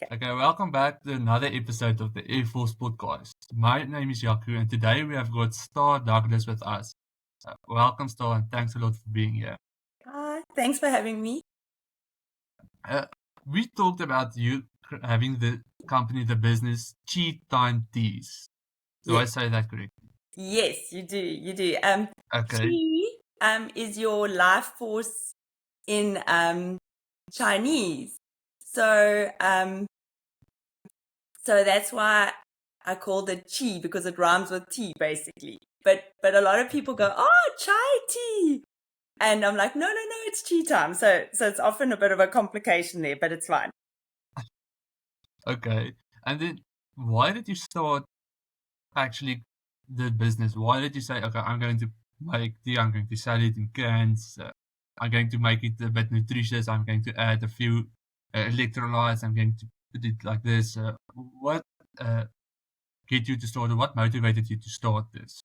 Okay, welcome back to another episode of the Air Force Podcast. My name is Yaku, and today we have got Star Douglas with us. Welcome, Star, and thanks a lot for being here. Hi, thanks for having me. Uh, we talked about you having the company, the business, Cheat Time Teas. Do I Yes, say that correctly? yes, you do, you do. Okay, Qi is your life force in Chinese. So so that's why I called it Qi because it rhymes with tea, basically. But a lot of people go, oh, chai tea. And I'm like, no, it's tea time. So it's often a bit of a complication there, but it's fine. okay. And then why did you start actually the business? Why did you say, okay, I'm going to make tea, I'm going to sell it in cans, I'm going to make it a bit nutritious, I'm going to add a few electrolytes, I'm going to put it like this. What get you to start, or what motivated you to start this?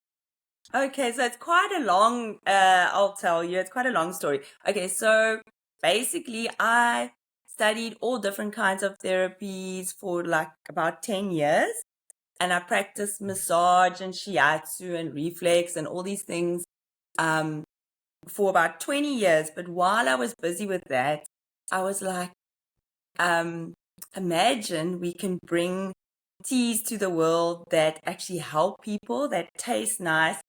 Okay, so it's quite a long, I'll tell you, it's quite a long story. Okay, so basically, I studied all different kinds of therapies for like about 10 years, and I practiced massage and shiatsu and reflex and all these things um, for about 20 years. But while I was busy with that, I was like, um, imagine we can bring teas to the world that actually help people, that taste nice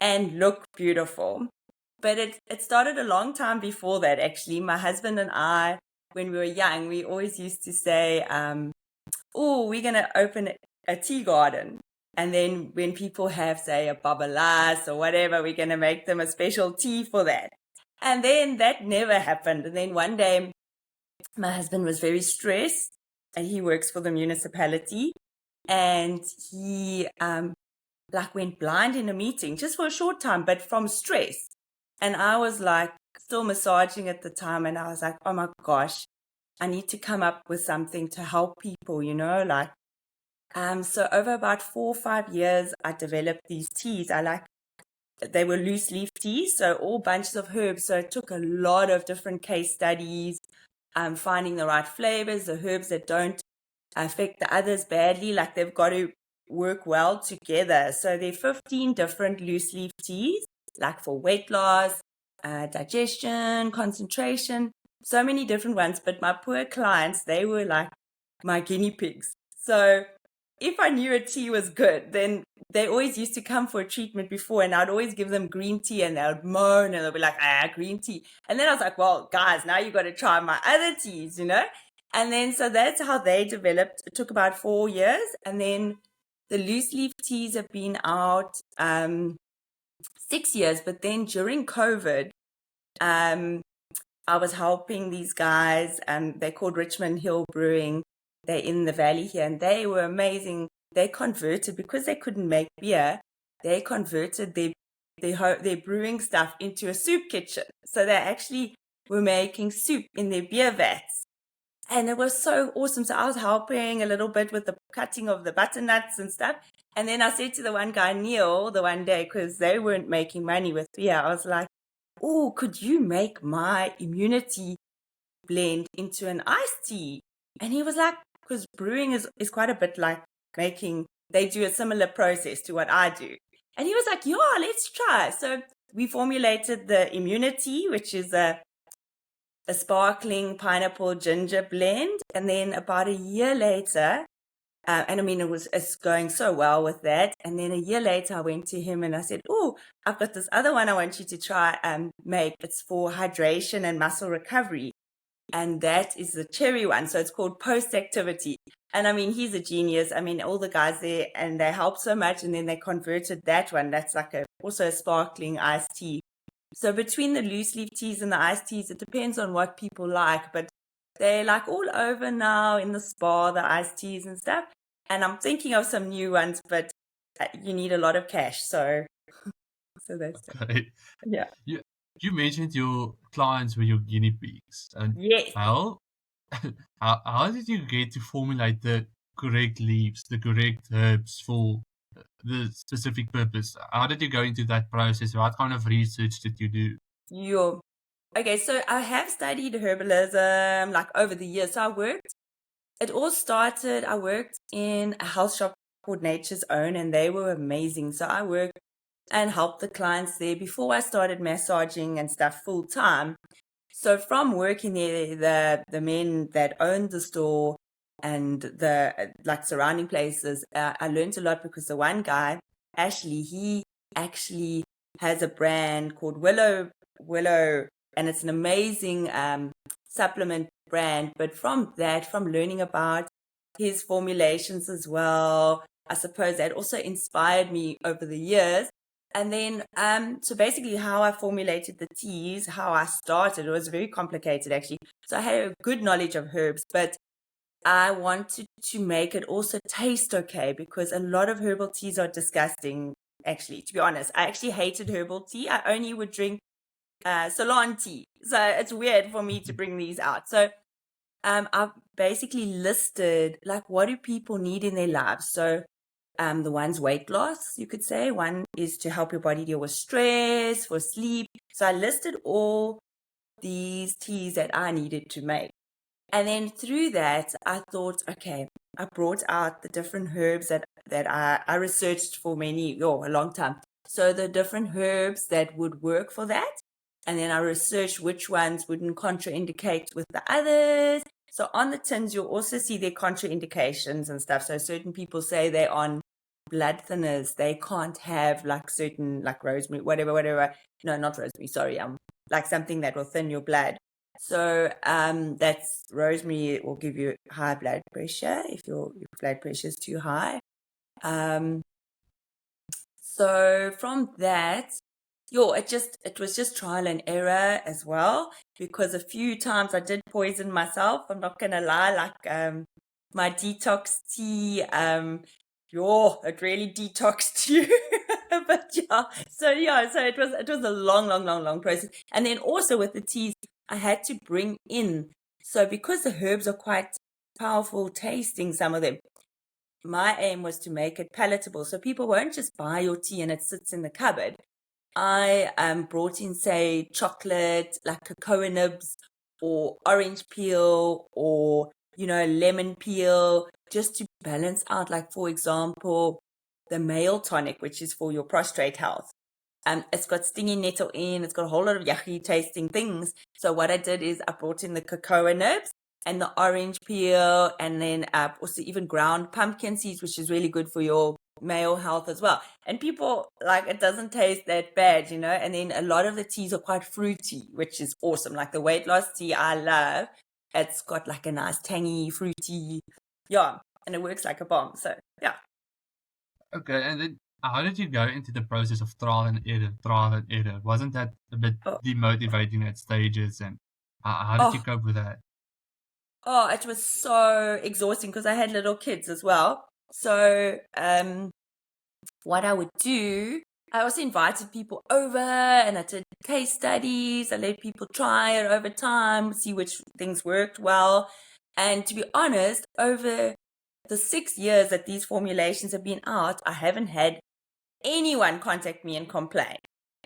and look beautiful. But it started a long time before that, actually. My husband and I, when we were young, we always used to say, oh, we're going to open a tea garden. And then when people have, say, a babalas or whatever, we're going to make them a special tea for that. And then that never happened. And then one day, my husband was very stressed and he works for the municipality. And he like went blind in a meeting just for a short time, but from stress. And I was like still massaging at the time. And I was like, oh my gosh, I need to come up with something to help people, like, so over about 4 or 5 years, I developed these teas. They were loose leaf teas, so all bunches of herbs. So it took a lot of different case studies, finding the right flavors, the herbs that don't affect the others badly, like they've got to work well together. So there are 15 different loose leaf teas, like for weight loss, digestion, concentration, so many different ones. But my poor clients, they were like my guinea pigs. So if I knew a tea was good, then they always used to come for a treatment before, and I'd always give them green tea, and they would moan, and they'd be like, green tea. And then I was like, well, guys, now you got to try my other teas, And then, so that's how they developed. It took about 4 years. And then the loose leaf teas have been out 6 years. But then during COVID, I was helping these guys. They're called Richmond Hill Brewing. They're in the valley here, and they were amazing. They converted, because they couldn't make beer, they converted their brewing stuff into a soup kitchen. So they actually were making soup in their beer vats. And it was so awesome. So I was helping a little bit with the cutting of the butternuts and stuff. And then I said to the one guy, Neil, the one day, because they weren't making money with beer, I was like, oh, could you make my immunity blend into an iced tea? And he was like, because brewing is quite a bit like making, they do a similar process to what I do. And he was like, yeah, let's try. So we formulated the immunity, which is a sparkling pineapple ginger blend. And then about a year later, and I mean, it's going so well with that. And then a year later, I went to him and I said, oh, I've got this other one I want you to try and make. It's for hydration and muscle recovery. And that is the cherry one. So it's called Post Activity. And I mean, he's a genius. I mean, all the guys there, and they helped so much. And then they converted that one. That's like also a sparkling iced tea. So between the loose leaf teas and the iced teas, it depends on what people like. But they're like all over now in the spa, the iced teas and stuff. And I'm thinking of some new ones, but you need a lot of cash. So that's it. Okay. Yeah. You mentioned your clients were your guinea pigs, and Yes. how how did you get to formulate the correct leaves, the correct herbs for the specific purpose? How did you go into that process? What kind of research did you do? You Okay, so I have studied herbalism like over the years. So I worked it all started, I worked in a health shop called Nature's Own, and they were amazing. So I worked and helped the clients there before I started massaging and stuff full time. So from working there, the men that owned the store and the like surrounding places, I learned a lot because the one guy, Ashley, he actually has a brand called Willow, and it's an amazing supplement brand. But from that, from learning about his formulations as well, I suppose that also inspired me over the years. And then, so basically how I formulated the teas, how I started, it was very complicated actually. So I had a good knowledge of herbs, but I wanted to make it also taste okay because a lot of herbal teas are disgusting, actually, to be honest. I actually hated herbal tea. I only would drink Ceylon tea. So it's weird for me to bring these out. So I've basically listed like what do people need in their lives. So the one's weight loss, you could say. One is to help your body deal with stress, for sleep. So I listed all these teas that I needed to make. And then through that, I thought, okay, I brought out the different herbs that I researched for a long time. So the different herbs that would work for that. And then I researched which ones wouldn't contraindicate with the others. So on the tins, you'll also see their contraindications and stuff. So certain people say they're on blood thinners. They can't have like certain, like rosemary, whatever. No, not rosemary, sorry. Like something that will thin your blood. So that's rosemary. It will give you high blood pressure if your blood pressure is too high. So from that, it was just trial and error as well, because a few times I did poison myself. I'm not gonna lie, like my detox tea, it really detoxed you. But so it was a long process. And then also with the teas, I had to bring in, so because the herbs are quite powerful tasting, some of them, my aim was to make it palatable. So people won't just buy your tea and it sits in the cupboard. I brought in, say, chocolate, like cocoa nibs or orange peel or, lemon peel, just to balance out, like, for example, the male tonic, which is for your prostate health. It's got stinging nettle in, it's got a whole lot of yucky tasting things. So what I did is I brought in the cocoa nibs and the orange peel, and then also even ground pumpkin seeds, which is really good for your male health as well. And people, like, it doesn't taste that bad, and then a lot of the teas are quite fruity, which is awesome. Like the weight loss tea I love, it's got like a nice tangy, fruity, and it works like a bomb. So yeah. Okay, and then how did you go into the process of trial and error? Wasn't that a bit Oh, demotivating at stages, and how did you oh, cope with that? oh, it was so exhausting because I had little kids as well. So what I would do, I also invited people over and I did case studies. I let people try it over time, see which things worked well. And to be honest, over the 6 years that these formulations have been out, I haven't had anyone contact me and complain.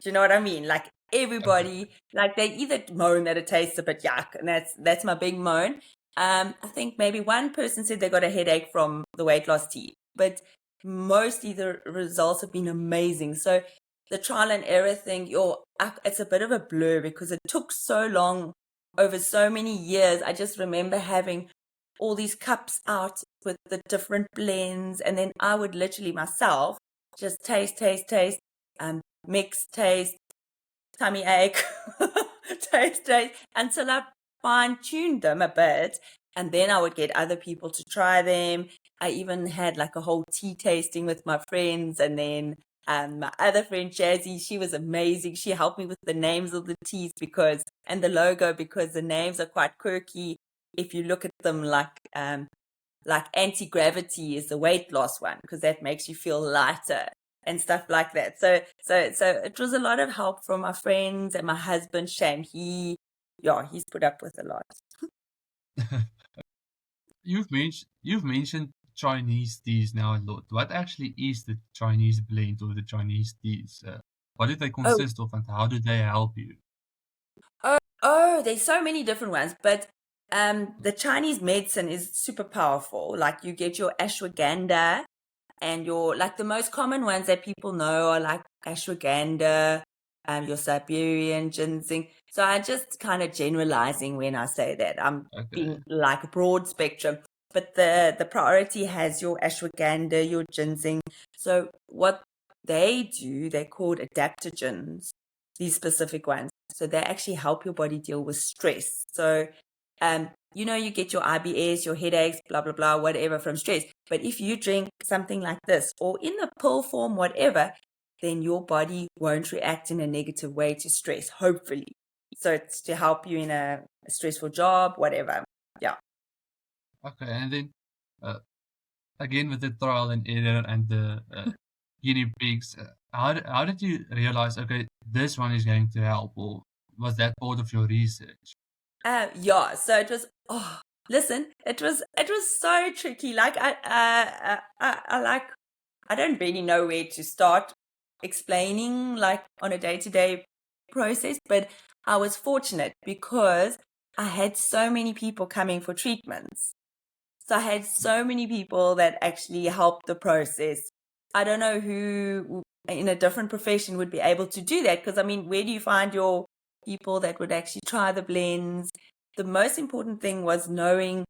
Do you know what I mean? Like Okay. everybody, like they either moan that it tastes a bit yuck, and that's my big moan. I think maybe one person said they got a headache from the weight loss tea, but mostly the results have been amazing. So the trial and error thing, it's a bit of a blur because it took so long over so many years. I just remember having all these cups out with the different blends, and then I would literally myself just taste, mix, taste, tummy ache, taste, until I fine-tuned them a bit. And then I would get other people to try them. I even had like a whole tea tasting with my friends. And then my other friend, Jazzy, she was amazing. She helped me with the names of the teas and the logo, because the names are quite quirky. If you look at them, like anti-gravity is the weight loss one, because that makes you feel lighter and stuff like that. So it was a lot of help from my friends and my husband, Shane. He's put up with a lot. You've mentioned Chinese teas now a lot. What actually is the Chinese blend or the Chinese teas? What do they Oh, consist of, and how do they help you? oh, there's so many different ones, but The Chinese medicine is super powerful. Like you get your ashwagandha and like the most common ones that people know are like ashwagandha, your Siberian ginseng. So I just kind of generalizing when I say that. I'm being Okay. like a broad spectrum. But the priority has your ashwagandha, your ginseng. So what they do, they're called adaptogens, these specific ones. So they actually help your body deal with stress. So you get your IBS, your headaches, blah, blah, blah, whatever from stress. But if you drink something like this or in the pill form, whatever, then your body won't react in a negative way to stress, hopefully. So it's to help you in a stressful job, whatever. Yeah. Okay. And then again with the trial and error and the guinea pigs, how did you realize, okay, this one is going to help, or was that part of your research? Yeah. So it was. Oh, listen, it was so tricky. Like I don't really know where to start explaining like on a day-to-day process, but I was fortunate because I had so many people coming for treatments. So I had so many people that actually helped the process. I don't know who in a different profession would be able to do that because I mean, where do you find your people that would actually try the blends? The most important thing was knowing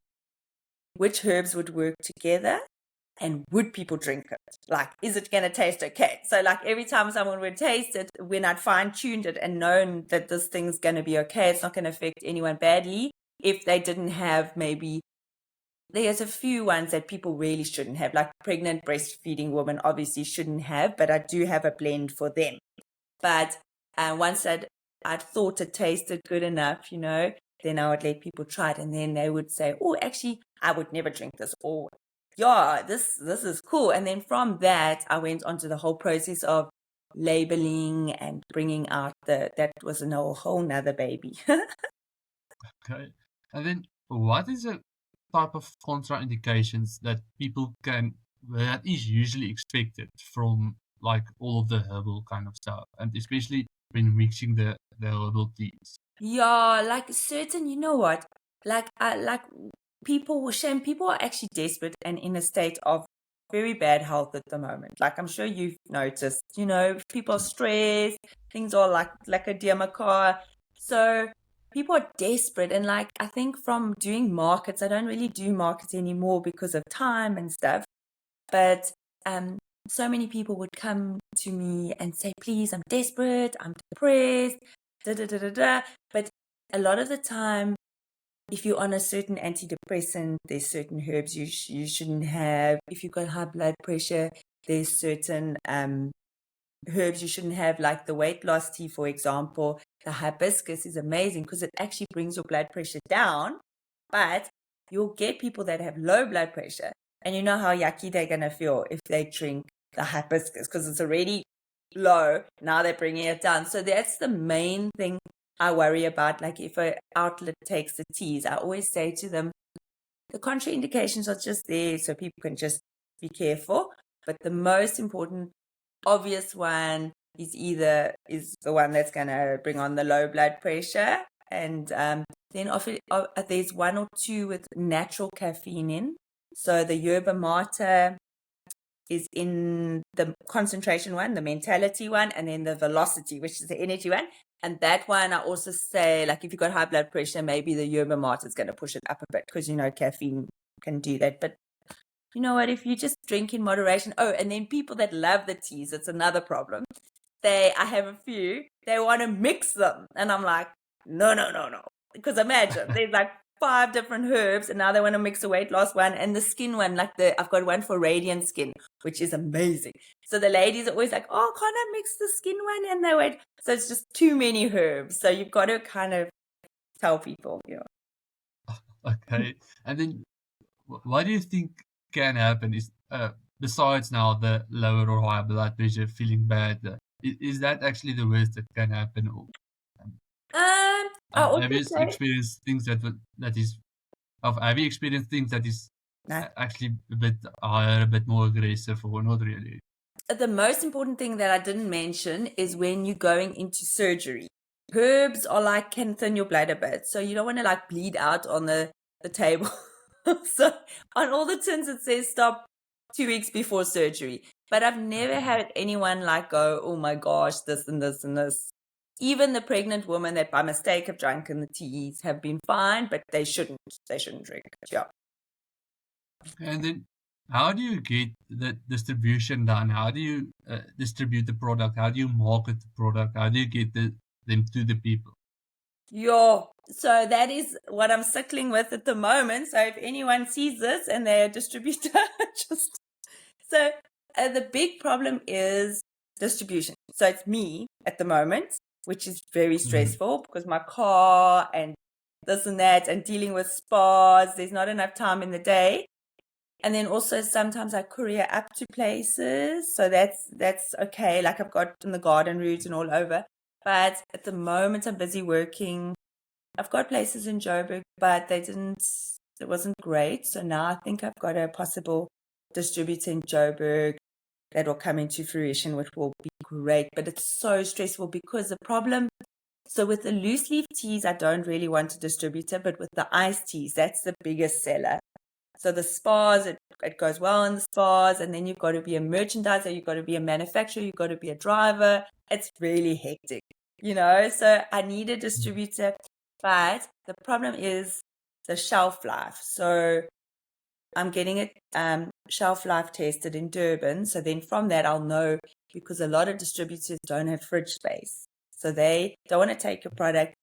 which herbs would work together and would people drink it? Like, is it going to taste okay? So, like, every time someone would taste it, when I'd fine tuned it and known that this thing's going to be okay, it's not going to affect anyone badly. If they didn't have maybe, there's a few ones that people really shouldn't have, like pregnant breastfeeding women obviously shouldn't have, but I do have a blend for them. But once I'd thought it tasted good enough, then I would let people try it, and then they would say, "Oh, actually, I would never drink this," or "Yeah, this is cool." And then from that, I went on to the whole process of labeling and bringing out that was a whole nother baby. Okay. And then what is a type of contraindications that that is usually expected from like all of the herbal kind of stuff, and especially when mixing the herbal teas? Yeah, like certain, you know what? Like people are actually desperate and in a state of very bad health at the moment. Like I'm sure you've noticed, people are stressed, things are like a dear car. So people are desperate and like I think from doing markets, I don't really do markets anymore because of time and stuff. But um so many people would come to me and say, please, I'm desperate, I'm depressed, da da da da da. But a lot of the time, if you're on a certain antidepressant, there's certain herbs you shouldn't have. If you've got high blood pressure, there's certain herbs you shouldn't have, like the weight loss tea, for example. The hibiscus is amazing because it actually brings your blood pressure down, but you'll get people that have low blood pressure, and you know how yucky they're going to feel if they drink the hibiscus because it's already low. Now they're bringing it down. So that's the main thing I worry about. Like if an outlet takes the teas, I always say to them, the contraindications are just there so people can just be careful. But the most important obvious one is the one that's going to bring on the low blood pressure, and then there's one or two with natural caffeine in. So the yerba mate is in the concentration one, the mentality one, and then the velocity, which is the energy one. And that one, I also say, like, if you've got high blood pressure, maybe the yerba mate is going to push it up a bit because, caffeine can do that. But you know what? If you just drink in moderation. Oh, and then people that love the teas, it's another problem. I have a few, they want to mix them. And I'm like, no, no, no, no. Because imagine, there's like 5 different herbs, and now they want to mix the weight loss one and the skin one. Like I've got one for radiant skin, which is amazing. So the ladies are always like, oh, can't I mix the skin one and the weight? So it's just too many herbs. So you've got to kind of tell people, Okay. And then what do you think can happen is besides now the lower or higher blood pressure, feeling bad, is that actually the worst that can happen? Or I also have you say, experienced things have you experienced things that is no. actually a bit higher, a bit more aggressive, or not really? The most important thing that I didn't mention is when you're going into surgery. herbs are like can thin your blood a bit, so you don't want to like bleed out on the table. So on all the tins it says stop 2 weeks before surgery. But I've never had anyone like go, oh my gosh, this and this and this. Even the pregnant women that by mistake have drunk in the teas have been fine, but they shouldn't. They shouldn't drink it. Yeah. And then how do you get the distribution done? How do you distribute the product? How do you market the product? How do you get them to the people? Yeah. So that is what I'm circling with at the moment. So if anyone sees this and they're a distributor, just so the big problem is distribution. So it's me at the moment, which is very stressful because my car and this and that and dealing with spas, there's not enough time in the day. And then also sometimes I courier up to places. So that's okay. Like I've got in the garden route and all over. But at the moment I'm busy working. I've got places in Joburg, but it wasn't great. So now I think I've got a possible distributor in Joburg that will come into fruition, which will be great. But it's so stressful because the problem, so with the loose leaf teas, I don't really want a distributor, but with the iced teas, that's the biggest seller. So the spas, it goes well in the spas, and then you've got to be a merchandiser, you've got to be a manufacturer, you've got to be a driver. It's really hectic, so I need a distributor, but the problem is the shelf life. So I'm getting it shelf life tested in Durban. So then from that, I'll know, because a lot of distributors don't have fridge space. So they don't want to take your product.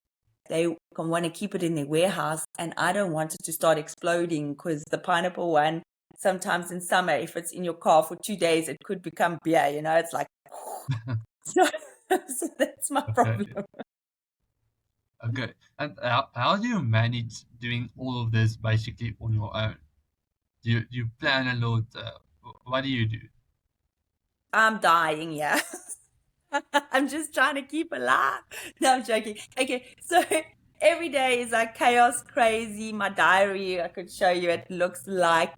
They want to keep it in their warehouse. And I don't want it to start exploding because the pineapple one, sometimes in summer, if it's in your car for 2 days, it could become beer. It's like, so that's my problem. Okay. And how do you manage doing all of this basically on your own? Do you plan a lot? What do you do? I'm dying, yeah. I'm just trying to keep alive. No, I'm joking. Okay, so every day is like chaos, crazy. My diary, I could show you, it looks like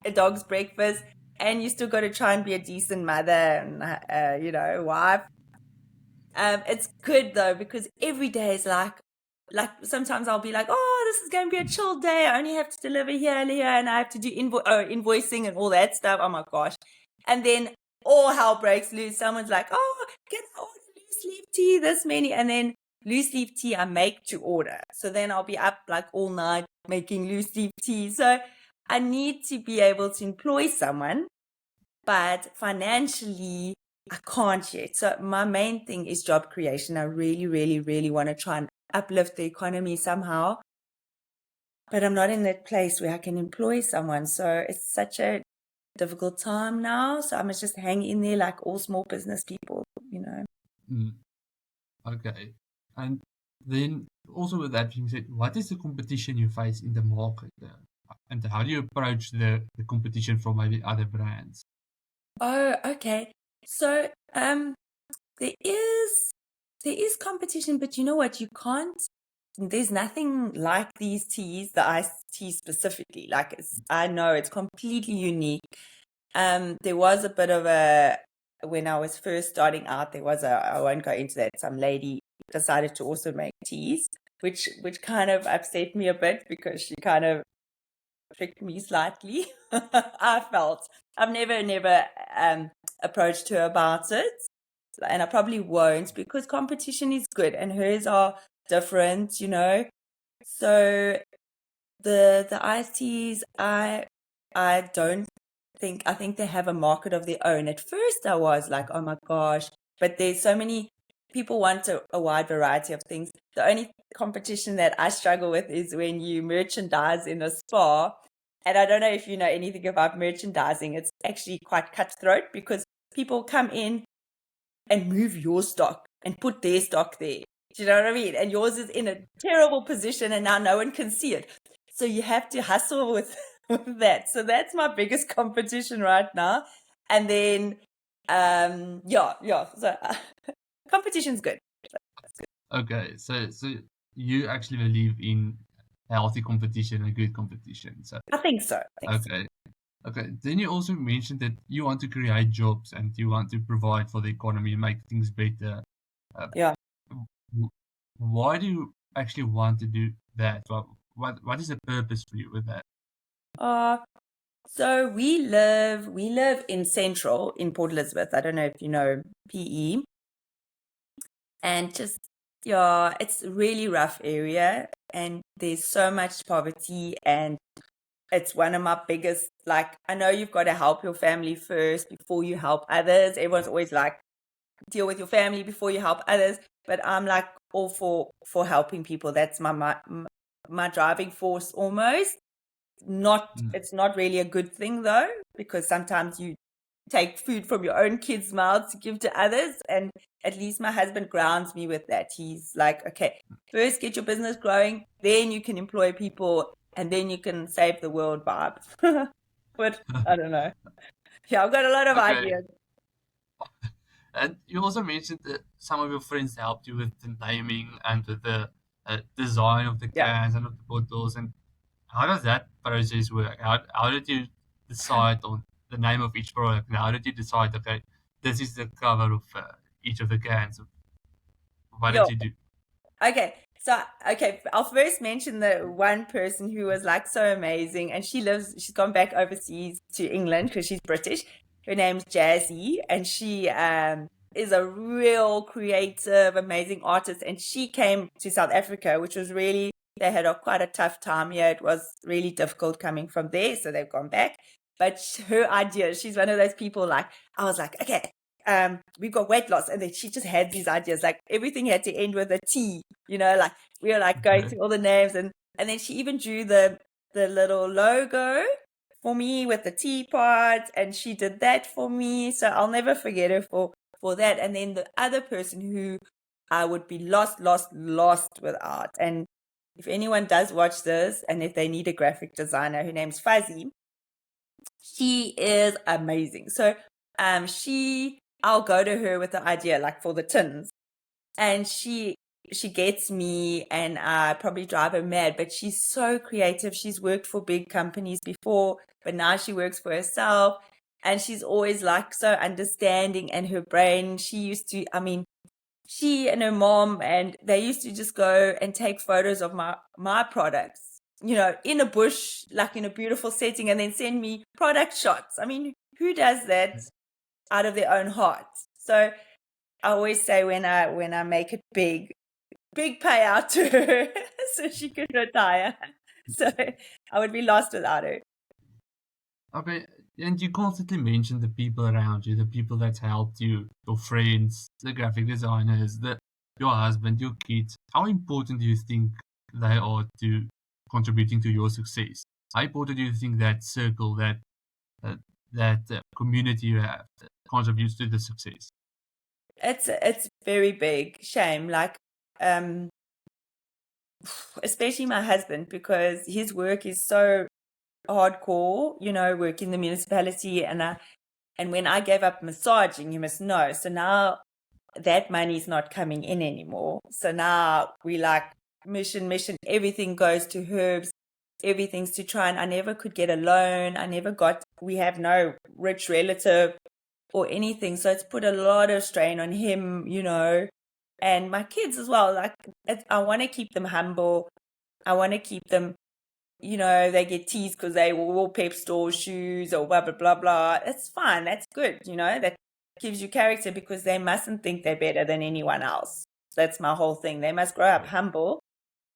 a dog's breakfast. And you still got to try and be a decent mother and, wife. It's good though, because every day is like sometimes I'll be like, oh, this is going to be a chill day. I only have to deliver here and here, and I have to do invoicing and all that stuff. Oh my gosh. And then all hell breaks loose. Someone's like, oh, get all the loose leaf tea, this many. And then loose leaf tea I make to order. So then I'll be up like all night making loose leaf tea. So I need to be able to employ someone, but financially I can't yet. So my main thing is job creation. I really, really, really want to try and uplift the economy somehow. But I'm not in that place where I can employ someone. So it's such a difficult time now. So I must just hang in there like all small business people. Okay. And then also with that being said, what is the competition you face in the market? And how do you approach the competition from maybe other brands? Oh, okay. So there is competition, but you know what? You can't. There's nothing like these teas, the iced tea specifically. Like I know it's completely unique. There was a bit of when I was first starting out, I won't go into that. Some lady decided to also make teas, which kind of upset me a bit because she kind of tricked me slightly. I felt I've never approached her about it, and I probably won't, because competition is good and hers are different. So the iced teas, I don't think, I think they have a market of their own. At first I was like, oh my gosh, but there's so many people want a wide variety of things. The only competition that I struggle with is when you merchandise in a spa. And I don't know if you know anything about merchandising. It's actually quite cutthroat because people come in and move your stock and put their stock there. Do you know what I mean? And yours is in a terrible position and now no one can see it. So you have to hustle with that. So that's my biggest competition right now. And then, yeah. So competition's good. Okay, so you actually believe in healthy competition and good competition. So I think so. okay. Okay. Then you also mentioned that you want to create jobs and you want to provide for the economy, make things better. Yeah. why do you actually want to do that? What is the purpose for you with that? Uh, so we live in Central in Port Elizabeth. I don't know if you know PE, and just yeah, it's a really rough area, and there's so much poverty, and it's one of my biggest, like, I know you've got to help your family first before you help others. Everyone's always like, deal with your family before you help others. But I'm like all for helping people. That's my driving force almost. Mm. It's not really a good thing though, because sometimes you take food from your own kids' mouths to give to others. And at least my husband grounds me with that. He's like, okay, first get your business growing, then you can employ people, and then you can save the world vibes. But I don't know. Yeah, I've got a lot of Okay. ideas. And you also mentioned that some of your friends helped you with the naming and with the design of the Yeah. cans and of the bottles. And how does that process work? How did you decide on the name of each product? And how did you decide, okay, this is the cover of each of the cans? What did Yo, you do? okay. So, okay, I'll first mention the one person who was like so amazing, and she's gone back overseas to England because she's British. Her name's Jazzy, and she is a real creative, amazing artist. And she came to South Africa, which was really, they had quite a tough time here. It was really difficult coming from there, so they've gone back. But her idea, she's one of those people like, I was like, okay, we've got weight loss. And then she just had these ideas, like everything had to end with a T, like we were like going Okay. through all the names, and then she even drew the little logo for me with the teapot, and she did that for me. So I'll never forget her for that. And then the other person who I would be lost without. And if anyone does watch this and if they need a graphic designer, her name's Fuzzy. She is amazing. So I'll go to her with the idea, like for the tins, and she gets me, and I probably drive her mad, but she's so creative. She's worked for big companies before, but now she works for herself, and she's always like so understanding, and her brain, she and her mom, and they used to just go and take photos of my products, in a bush, like in a beautiful setting, and then send me product shots. I mean, who does that out of their own heart? So I always say, when I make it big payout to her so she can retire. So I would be lost without her. Okay. And you constantly mention the people around you, the people that helped you, your friends, the graphic designers, your husband, your kids. How important do you think they are to contributing to your success? How important do you think that circle, uh, that community you have, contributes to the success? It's very big shame, like um especially my husband, because his work is so hardcore, work in the municipality, and when I gave up massaging, you must know. So now that money's not coming in anymore. So now we like mission, everything goes to herbs, everything's to try, and I never could get a loan. We have no rich relative or anything. So it's put a lot of strain on him, and my kids as well. Like, I want to keep them humble. I want to keep them, they get teased because they wore Pep Store shoes or blah, blah, blah, blah. It's fine. That's good. That gives you character, because they mustn't think they're better than anyone else. That's my whole thing. They must grow up humble.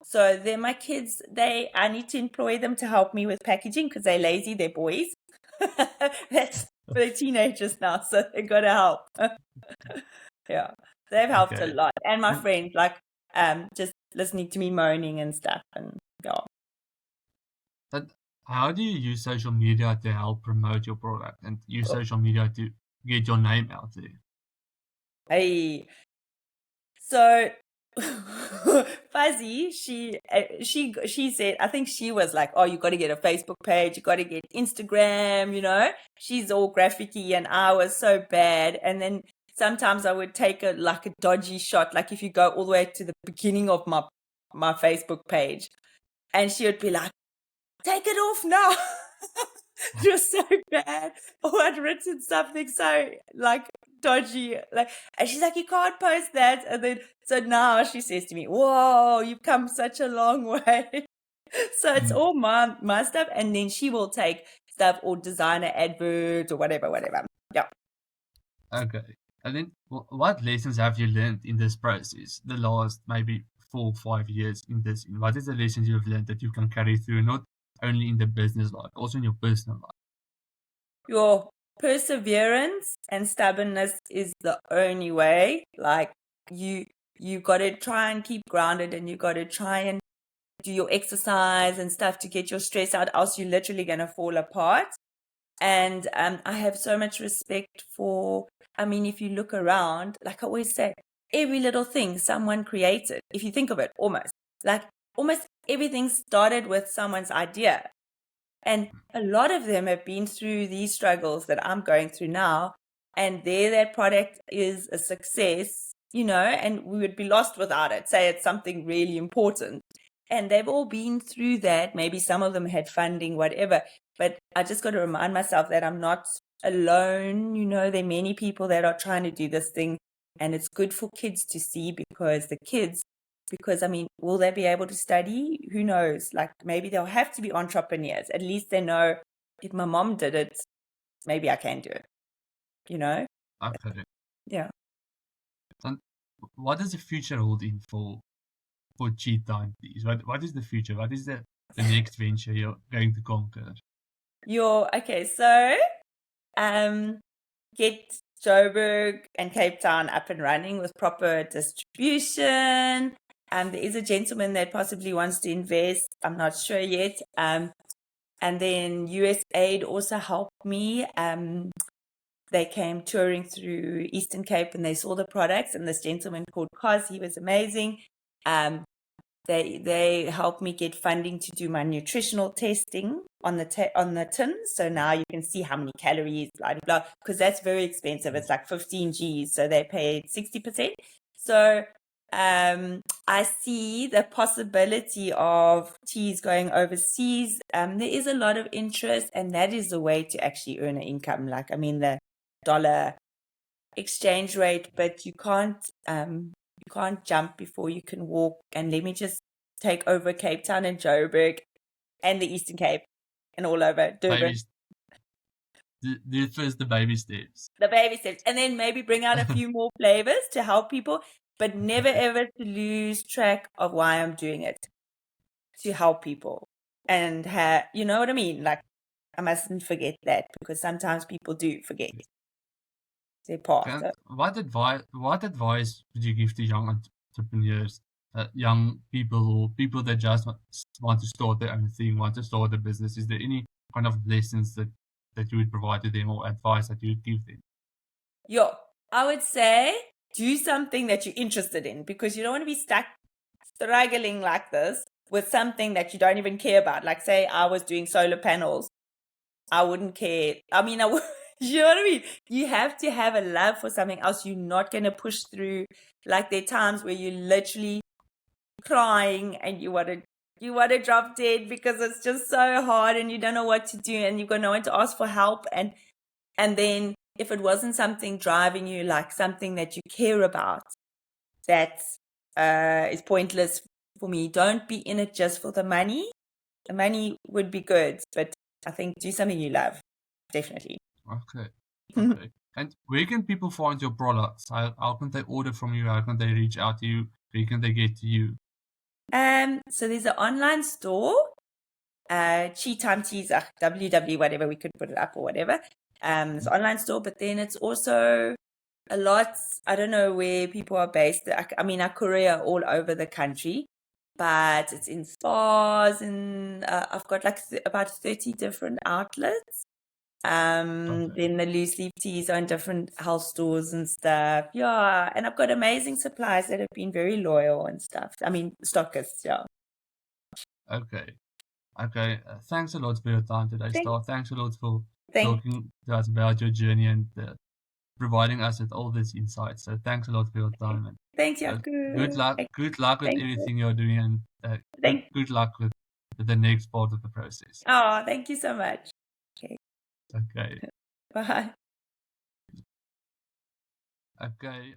So they're my kids. I need to employ them to help me with packaging because they're lazy. They're boys. They're teenagers now, so they got to help. Yeah, they've helped a Okay. lot. And my And, friends, like, just listening to me moaning and stuff. And yeah. and how do you use social media to help promote your product and use social media to get your name out there? Hey, so Fuzzy, she said, I think she was like, oh, you got to get a Facebook page, you got to get Instagram. She's all graphicy, and I was so bad. And then sometimes I would take a dodgy shot, like if you go all the way to the beginning of my Facebook page, and she would be like, take it off now. It was so bad. Or I'd written something so like dodgy. And she's like, you can't post that. And then so now she says to me, whoa, you've come such a long way. So it's all my stuff, and then she will take stuff or designer adverts or whatever. Yeah. Okay. And then what lessons have you learned in this process, the last maybe 4 or 5 years in this? What is the lessons you've learned that you can carry through, not only in the business life, also in your personal life? Your perseverance and stubbornness is the only way. Like you got to try and keep grounded, and you got to try and do your exercise and stuff to get your stress out, else you're literally going to fall apart. And I have so much respect for, I mean, if you look around, like I always say, every little thing someone created, if you think of it, almost everything started with someone's idea. And a lot of them have been through these struggles that I'm going through now. And there, that product is a success, and we would be lost without it. Say it's something really important. And they've all been through that. Maybe some of them had funding, whatever. But I just got to remind myself that I'm not alone. There are many people that are trying to do this thing. And it's good for kids to see, because I mean, will they be able to study? Who knows? Like maybe they'll have to be entrepreneurs. At least they know, if my mom did it, maybe I can do it. Okay. Yeah. And what does the future hold in for Cheat Time, please? What is the future? What is the next venture you're going to conquer? Okay, so get Joburg and Cape Town up and running with proper distribution. There is a gentleman that possibly wants to invest. I'm not sure yet. And then USAID also helped me. They came touring through Eastern Cape and they saw the products. And this gentleman called Cos, he was amazing. They helped me get funding to do my nutritional testing on the tin. So now you can see how many calories, blah, blah, blah, because that's very expensive. It's like 15 Gs. So they paid 60%. So I see the possibility of teas going overseas. There is a lot of interest, and that is the way to actually earn an income. Like, I mean, the dollar exchange rate, but you can't jump before you can walk. And let me just take over Cape Town and Joburg and the Eastern Cape and all over Durban. Do first the baby steps. The baby steps. And then maybe bring out a few more flavors to help people, but never ever to lose track of why I'm doing it. To help people. And you know what I mean? Like, I mustn't forget that, because sometimes people do forget their path. What advice would you give to young entrepreneurs, young people, or people that just want to start their own thing, want to start a business? Is there any kind of lessons that you would provide to them, or advice that you would give them? I would say do something that you're interested in, because you don't want to be stuck struggling like this with something that you don't even care about. Like, say I was doing solar panels, I wouldn't care. I mean, you know what I mean? You have to have a love for something else. You're not going to push through. Like, there are times where you're literally crying and you want to drop dead because it's just so hard and you don't know what to do and you've got no one to ask for help. And then if it wasn't something driving you, like something that you care about, that is pointless for me. Don't be in it just for the money. The money would be good, but I think do something you love. Definitely. Okay. And where can people find your products? How can they order from you? How can they reach out to you? Where can they get to you? So there's an online store, Cheat Time Teas, www, whatever, we could put it up or whatever. It's an online store, but then it's also a lot, I don't know where people are based. I mean, I courier all over the country, but it's in SPARs, and I've got like about 30 different outlets. Then the loose leaf teas are in different health stores and stuff. Yeah, and I've got amazing suppliers that have been very loyal and stuff. I mean, stockists, yeah. Okay. Thanks a lot for your time today, Star. Thanks a lot for talking to us about your journey and providing us with all this insight. So thanks a lot for your time. And, thanks, Jaco. Good luck with everything you're doing, and good luck with the next part of the process. Oh, thank you so much. Okay. Okay. Bye. Okay.